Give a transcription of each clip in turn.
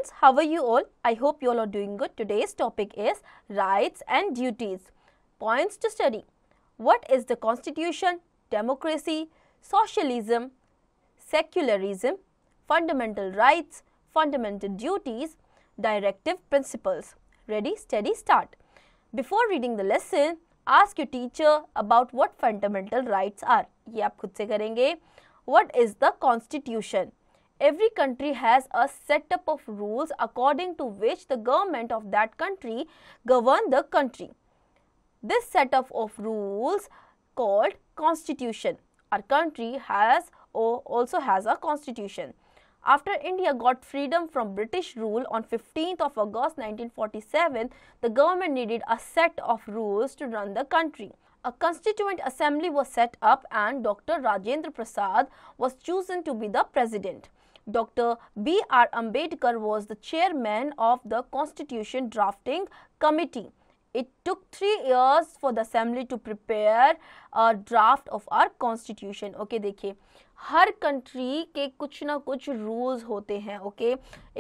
students, how are you all? I hope you all are doing good. Today's topic is rights and duties. Points to study. What is the constitution, democracy, socialism, secularism, fundamental rights, fundamental duties, directive principles? Ready, steady, start. Before reading the lesson, ask your teacher about what fundamental rights are. ये आप खुद से करेंगे. What is the constitution? Every country has a setup of rules according to which the government of that country govern the country. This setup of rules called constitution. Our country also has a constitution. After India got freedom from British rule on 15th of August 1947, the government needed a set of rules to run the country. A constituent assembly was set up and Dr. Rajendra Prasad was chosen to be the president. Dr. B.R. Ambedkar was the chairman of the Constitution Drafting Committee. It took 3 years for the assembly to prepare a draft of our constitution. Okay, देखिए हर country के कुछ ना कुछ rules होते हैं. Okay,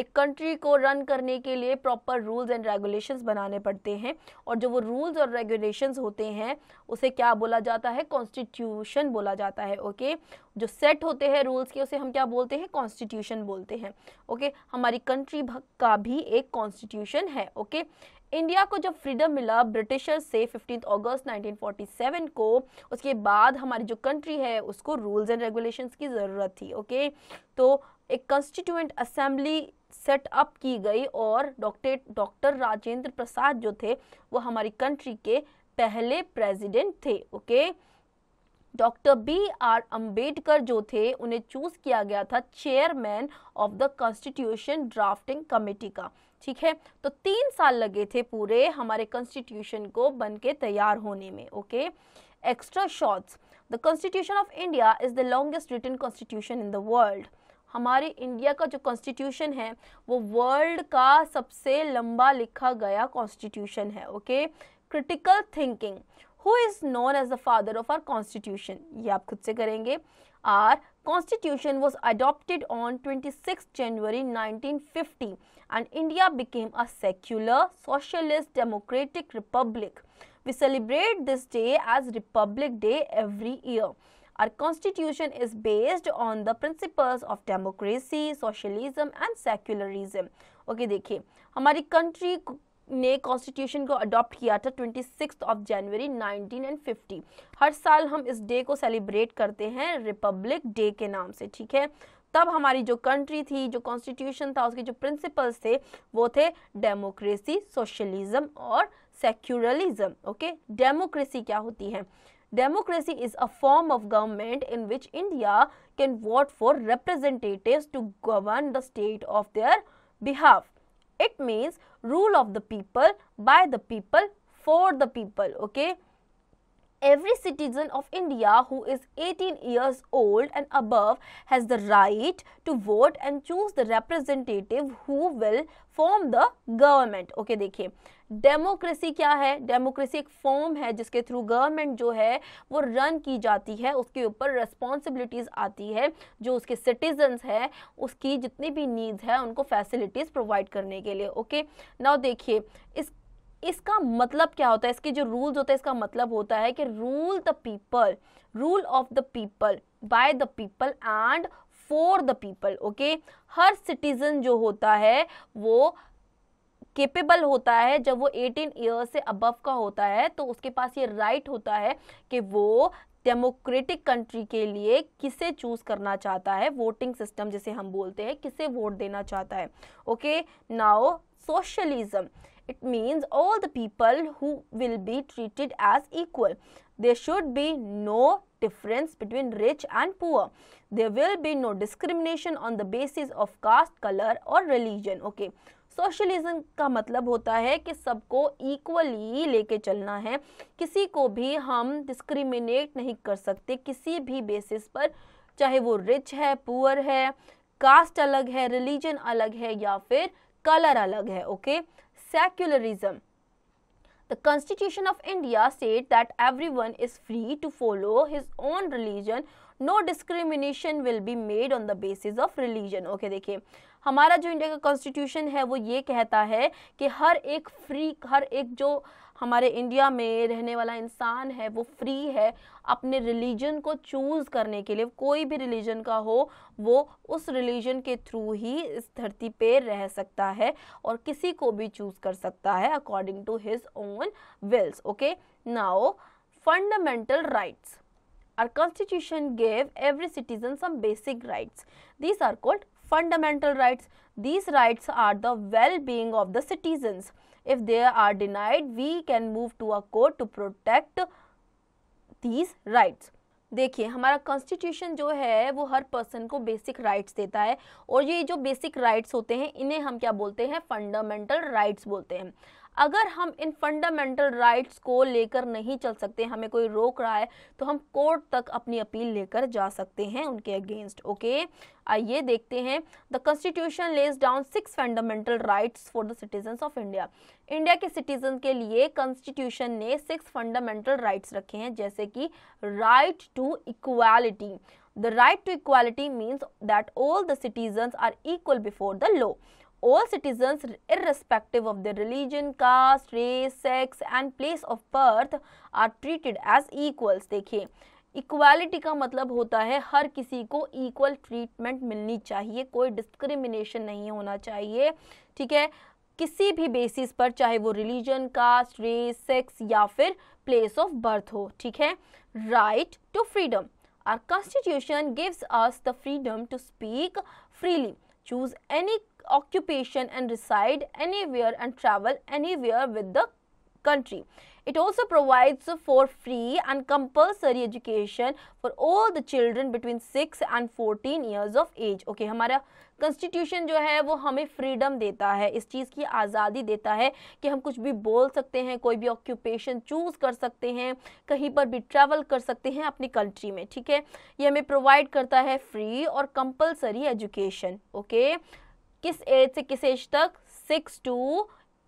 एक country को run करने के लिए प्रॉपर रूल्स एंड रेगुलेशंस बनाने पड़ते हैं और जो वो रूल्स और रेगुलेशंस होते हैं उसे क्या बोला जाता है? कॉन्स्टिट्यूशन बोला जाता है. ओके, जो सेट होते हैं रूल्स के उसे हम क्या बोलते हैं? कॉन्स्टिट्यूशन बोलते हैं. ओके, हमारी कंट्री का भी एक कॉन्स्टिट्यूशन है. ओके, इंडिया को जब फ्रीडम मिला ब्रिटिशर्स से 15 अगस्त 1947 को, उसके बाद हमारी जो कंट्री है उसको रूल्स एंड रेगुलेशंस की ज़रूरत थी. ओके, तो एक कॉन्स्टिट्यूएंट असेंबली सेट अप की गई और डॉक्टर राजेंद्र प्रसाद जो थे वो हमारी कंट्री के पहले प्रेसिडेंट थे. Okay, doctor B.R. अम्बेडकर जो थे उन्हें चूज किया गया था chairman of the constitution drafting committee का. ठीक है, तो 3 साल लगे थे पूरे हमारे कॉन्स्टिट्यूशन को बन के तैयार होने में. Okay, extra shorts. The constitution of India is the longest written constitution in the world. हमारे इंडिया का जो कॉन्स्टिट्यूशन है वो वर्ल्ड का सबसे लंबा लिखा गया कॉन्स्टिट्यूशन है. Okay, critical thinking. Who is known as the father of our constitution? ये आप खुद से करेंगे. Our constitution was adopted on 26 January 1950 and India became a secular, socialist, democratic republic. We celebrate this day as Republic Day every year. Our constitution is based on the principles of democracy, socialism and secularism. Okay, देखिए हमारी country ने constitution को adopt किया था 26 of January 1950. हर साल हम इस day को सेलिब्रेट करते हैं रिपब्लिक डे के नाम से. ठीक है, तब हमारी जो कंट्री थी, जो कॉन्स्टिट्यूशन था, उसके जो प्रिंसिपल्स थे वो थे डेमोक्रेसी, सोशलिज्म और सेक्युलरिज्म. ओके, डेमोक्रेसी क्या होती है? Democracy is a form of government in which India can vote for representatives to govern the state of their behalf. It means rule of the people, by the people, for the people. Okay, every citizen of India who is 18 years old and above has the right to vote and choose the representative who will form the government. Okay, देखिए democracy क्या है? Democracy एक form है जिसके through government जो है वो run की जाती है. उसके ऊपर रिस्पॉन्सिबिलिटीज़ आती है, जो उसके सिटीजन्स हैं उसकी जितनी भी नीड्स है उनको फैसिलिटीज़ प्रोवाइड करने के लिए. ओके, नाउ देखिए इसका मतलब क्या होता है? इसके जो रूल्स होते हैं इसका मतलब होता है कि rule the people, rule of the people, by the people and for the people. Okay, her citizen जो होता है वो केपेबल होता है जब वो 18 ईयर्स से अबव का होता है, तो उसके पास ये राइट होता है कि वो डेमोक्रेटिक कंट्री के लिए किसे चूज करना चाहता है, वोटिंग सिस्टम जिसे हम बोलते हैं, किसे वोट देना चाहता है. Okay, now socialism. It means all the people who will be treated as equal. There should be no difference between rich and poor. There will be no discrimination on the basis of caste, color or religion. Okay. Socialism का मतलब होता है कि सबको equally लेके चलना है, किसी को भी हम डिस्क्रिमिनेट नहीं कर सकते किसी भी बेसिस पर, चाहे वो रिच है, पुअर है, कास्ट अलग है, रिलीजन अलग है या फिर कलर अलग है. Okay, secularism. The Constitution of India states that everyone is free to follow his own religion. No discrimination will be made on the basis of religion. Okay, देखिए हमारा जो इंडिया का कॉन्स्टिट्यूशन है वो ये कहता है कि हर एक जो हमारे इंडिया में रहने वाला इंसान है वो फ्री है अपने रिलीजन को चूज़ करने के लिए, कोई भी रिलीजन का हो वो उस रिलीजन के थ्रू ही इस धरती पे रह सकता है और किसी को भी चूज़ कर सकता है according to his own wills. Okay, now fundamental rights. Our constitution gave every citizen some basic rights. These are called fundamental rights. These rights are the well-being of the citizens. If they are denied, we can move to a court to protect these rights. देखिए, हमारा constitution जो है वो हर person को basic rights देता है और ये जो बेसिक राइट्स होते हैं इन्हें हम क्या बोलते हैं? फंडामेंटल राइट्स बोलते हैं। अगर हम इन फंडामेंटल राइट्स को लेकर नहीं चल सकते, हमें कोई रोक रहा है, तो हम कोर्ट तक अपनी अपील लेकर जा सकते हैं उनके अगेंस्ट। ओके, आइए देखते हैं। The constitution lays down 6 fundamental rights for the citizens of India. India के सिटीजन के लिए कॉन्स्टिट्यूशन ने 6 फंडामेंटल राइट्स रखे हैं, जैसे कि right to equality. The right to equality means that all the citizens are equal before the law. All citizens, irrespective of their religion, caste, race, sex and place of birth, are treated as equals. देखिए, equality का मतलब होता है हर किसी को equal treatment मिलनी चाहिए, कोई डिस्क्रिमिनेशन नहीं होना चाहिए। ठीक है, किसी भी बेसिस पर, चाहे वो रिलीजन, कास्ट, रेस, सेक्स या फिर प्लेस ऑफ बर्थ हो। ठीक है, right to freedom. Our constitution gives us the freedom to speak freely, choose any occupation and reside anywhere and travel anywhere with the country. It also provides for free and compulsory education for all the children between 6 and 14 years of age. Okay, हमारा constitution जो है वो हमें freedom देता है, इस चीज़ की आज़ादी देता है कि हम कुछ भी बोल सकते हैं, कोई भी ऑक्यूपेशन चूज़ कर सकते हैं, कहीं पर भी ट्रैवल कर सकते हैं अपनी कंट्री में। ठीक है, ये हमें प्रोवाइड करता है फ्री और कंपलसरी एजुकेशन। ओके, किस एज से किस एज तक? 6 to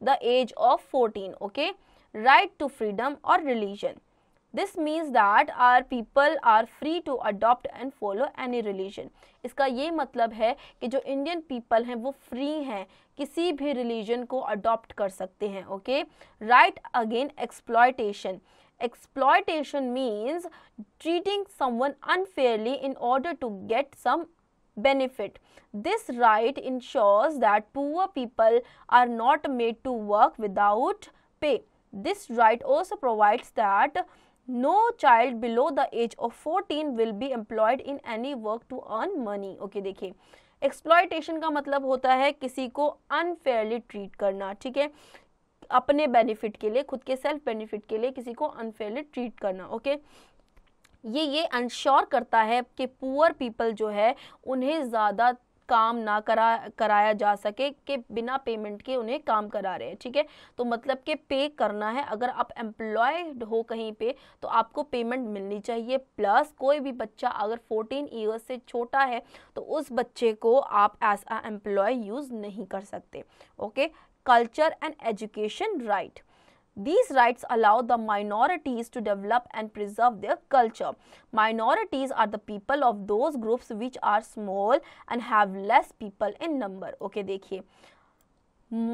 the age of 14. Okay, right to freedom or religion. This means that our people are free to adopt and follow any religion. इसका ये मतलब है कि जो इंडियन पीपल हैं वो फ्री हैं, किसी भी रिलीजन को अडॉप्ट कर सकते हैं। Okay, right again exploitation. Exploitation means treating someone unfairly in order to get some benefit. This right ensures that poor people are not made to work without pay. This right also provides that no child below the age of 14 will be employed in any work to earn money. Okay, देखिए, exploitation का मतलब होता है किसी को unfairly treat करना। ठीक है, अपने बेनिफिट के लिए, खुद के सेल्फ बेनिफिट के लिए किसी को अनफेयरली ट्रीट करना। ओके, ये इंश्योर करता है कि पुअर पीपल जो है उन्हें ज़्यादा काम ना कराया जा सके कि बिना पेमेंट के उन्हें काम करा रहे हैं। ठीक है, तो मतलब कि पे करना है। अगर आप एम्प्लॉयड हो कहीं पे तो आपको पेमेंट मिलनी चाहिए। प्लस कोई भी बच्चा अगर 14 ईयर्स से छोटा है तो उस बच्चे को आप एज अ एम्प्लॉय यूज़ नहीं कर सकते। Okay, culture and education right. These rights allow the minorities to develop and preserve their culture. Minorities are the people of those groups which are small and have less people in number. Okay, देखिए,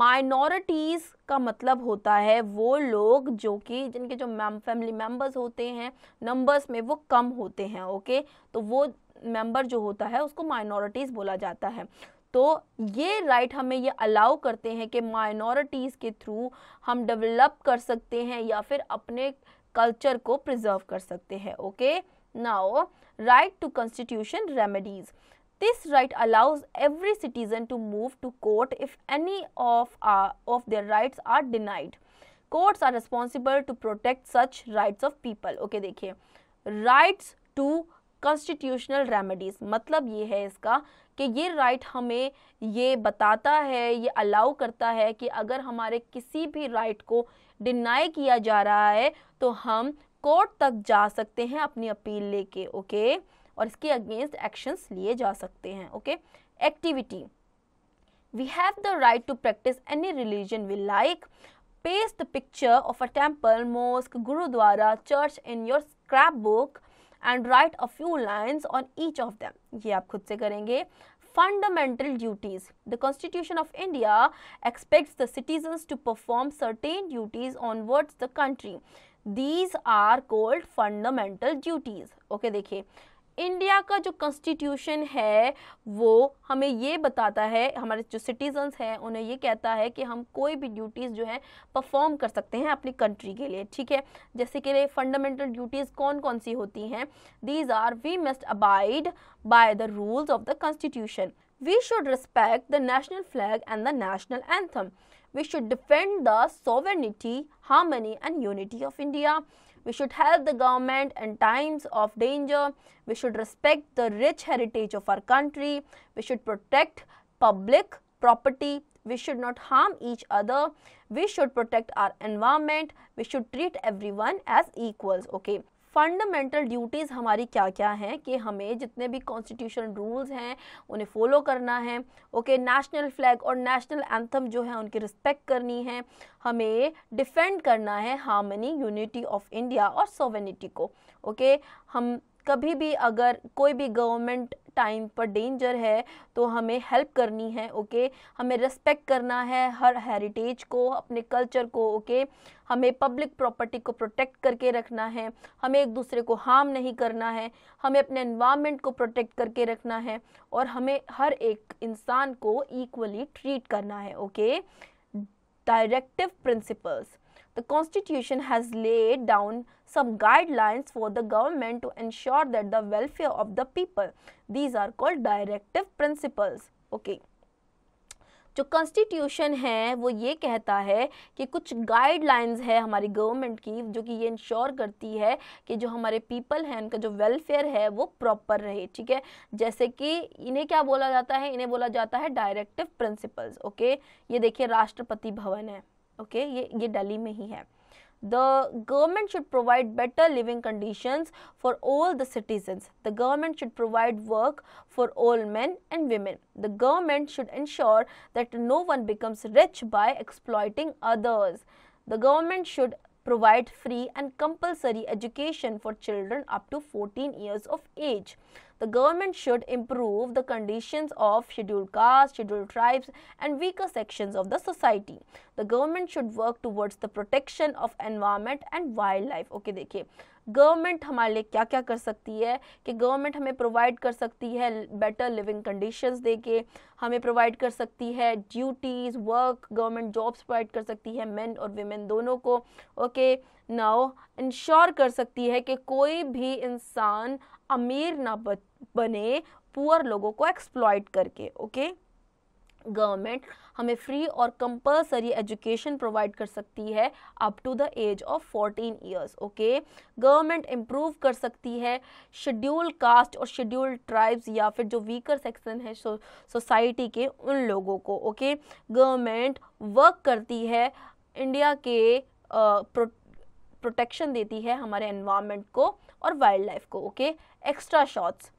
minorities का मतलब होता है वो लोग जो कि जिनके जो फैमिली मेम्बर्स होते हैं नंबर्स में वो कम होते हैं। ओके, तो वो मेंबर जो होता है उसको माइनॉरिटीज़ बोला जाता है। तो ये राइट हमें ये अलाउ करते हैं कि माइनॉरिटीज़ के थ्रू हम डेवलप कर सकते हैं या फिर अपने कल्चर को प्रिजर्व कर सकते हैं। Okay, now right to constitution remedies. This right allows every citizen to move to court if any of their rights are denied. Courts are responsible to protect such rights of people. Okay, देखिए, rights to constitutional remedies मतलब ये है इसका कि ये right हमें ये बताता है, ये अलाउ करता है कि अगर हमारे किसी भी राइट को डिनाई किया जा रहा है तो हम कोर्ट तक जा सकते हैं अपनी अपील लेके। ओके, और इसके अगेंस्ट एक्शंस लिए जा सकते हैं। Okay, activity. We have the right to practise any religion we like. Paste the picture of a temple, mosque, gurdwara, church in your scrapbook and write a few lines on each of them. ये आप खुद से करेंगे. Fundamental duties. The Constitution of India expects the citizens to perform certain duties towards the country. These are called fundamental duties. Okay, देखिए India का जो constitution है वो हमें ये बताता है, हमारे जो सिटीजन्स हैं उन्हें ये कहता है कि हम कोई भी ड्यूटीज़ जो है परफॉर्म कर सकते हैं अपनी कंट्री के लिए, ठीक है। जैसे कि फंडामेंटल ड्यूटीज़ कौन कौन सी होती हैं? These are we must abide by the rules of the constitution, we should respect the national flag and the national anthem, we should defend the sovereignty, harmony and unity of India. We should help the government in times of danger. We should respect the rich heritage of our country. We should protect public property. We should not harm each other. We should protect our environment. We should treat everyone as equals. Okay. Fundamental duties हमारी क्या क्या हैं कि हमें जितने भी constitution rules हैं उन्हें फॉलो करना है। ओके, नेशनल फ्लैग और नेशनल एंथम जो है उनकी रिस्पेक्ट करनी है, हमें डिफेंड करना है हार्मनी यूनिटी ऑफ इंडिया और सोवेनिटी को। ओके, हम कभी भी अगर कोई भी गवर्नमेंट टाइम पर डेंजर है तो हमें हेल्प करनी है। ओके, हमें रिस्पेक्ट करना है हर हेरिटेज को, अपने कल्चर को। ओके, हमें पब्लिक प्रॉपर्टी को प्रोटेक्ट करके रखना है, हमें एक दूसरे को हार्म नहीं करना है, हमें अपने एनवायरनमेंट को प्रोटेक्ट करके रखना है और हमें हर एक इंसान को इक्वली ट्रीट करना है। Okay, directive principles. The Constitution has laid down some guidelines for the government to ensure that the welfare of the people. These are called directive principles. Okay. जो कॉन्स्टिट्यूशन है वो ये कहता है कि कुछ गाइडलाइंस है हमारी गवर्नमेंट की जो कि ये इंश्योर करती है कि जो हमारे पीपल हैं उनका जो वेलफेयर है वो प्रॉपर रहे, ठीक है। जैसे कि इन्हें क्या बोला जाता है? इन्हें बोला जाता है डायरेक्टिव प्रिंसिपल्स। ओके, ये देखिए राष्ट्रपति भवन है। ओके, ये दिल्ली में ही है। The government should provide better living conditions for all the citizens. The government should provide work for all men and women. The government should ensure that no one becomes rich by exploiting others. The government should provide free and compulsory education for children up to 14 years of age. The government should improve the conditions of scheduled castes, scheduled tribes and weaker sections of the society. The government should work towards the protection of environment and wildlife. Okay, देखिए government हमारे लिए क्या क्या कर सकती है कि government हमें प्रोवाइड कर सकती है बेटर लिविंग कंडीशंस देके, हमें प्रोवाइड कर सकती है duties, work, government jobs provide कर सकती है मेन और विमेन दोनों को। ओके, नाउ इंश्योर कर सकती है कि कोई भी इंसान अमीर ना बने पुअर लोगों को एक्सप्लॉइट करके। ओके, गवर्नमेंट हमें फ्री और कंपल्सरी एजुकेशन प्रोवाइड कर सकती है up to the age of 14 years. Okay, government improve कर सकती है शेड्यूल कास्ट और शेड्यूल ट्राइब्स या फिर जो वीकर सेक्शन है सोसाइटी के उन लोगों को। ओके, गवर्नमेंट वर्क करती है इंडिया के प्रोटेक्शन देती है हमारे एनवायरनमेंट को और वाइल्ड लाइफ को। Okay, extra shorts.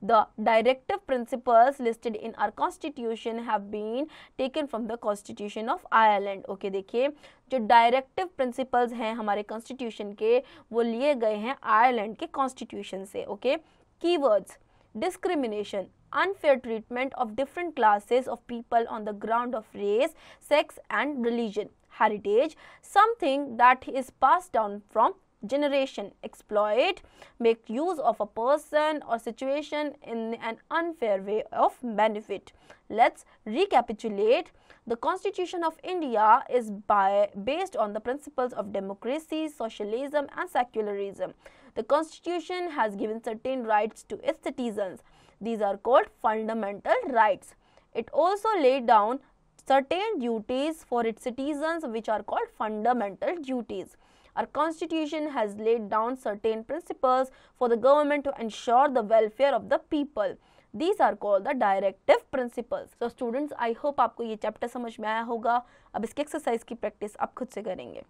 The directive principles listed in our constitution have been taken from the constitution of Ireland. Okay, देखिए जो डायरेक्टिव प्रिंसिपल्स हैं हमारे कॉन्स्टिट्यूशन के वो लिए गए हैं आयरलैंड के कॉन्स्टिट्यूशन से। Okay, keywords: discrimination, unfair treatment of different classes of people on the ground of race, sex and religion. Heritage, something that is passed down from generation. Exploit, make use of a person or situation in an unfair way of benefit. Let's recapitulate. The Constitution of India is based on the principles of democracy, socialism and secularism. The Constitution has given certain rights to its citizens. These are called fundamental rights. It also laid down certain duties for its citizens which are called fundamental duties. Our constitution has laid down certain principles for the government to ensure the welfare of the people. These are called the directive principles. So students, I hope आपको ये chapter समझ में आया होगा। अब इसके exercise की practice आप खुद से करेंगे।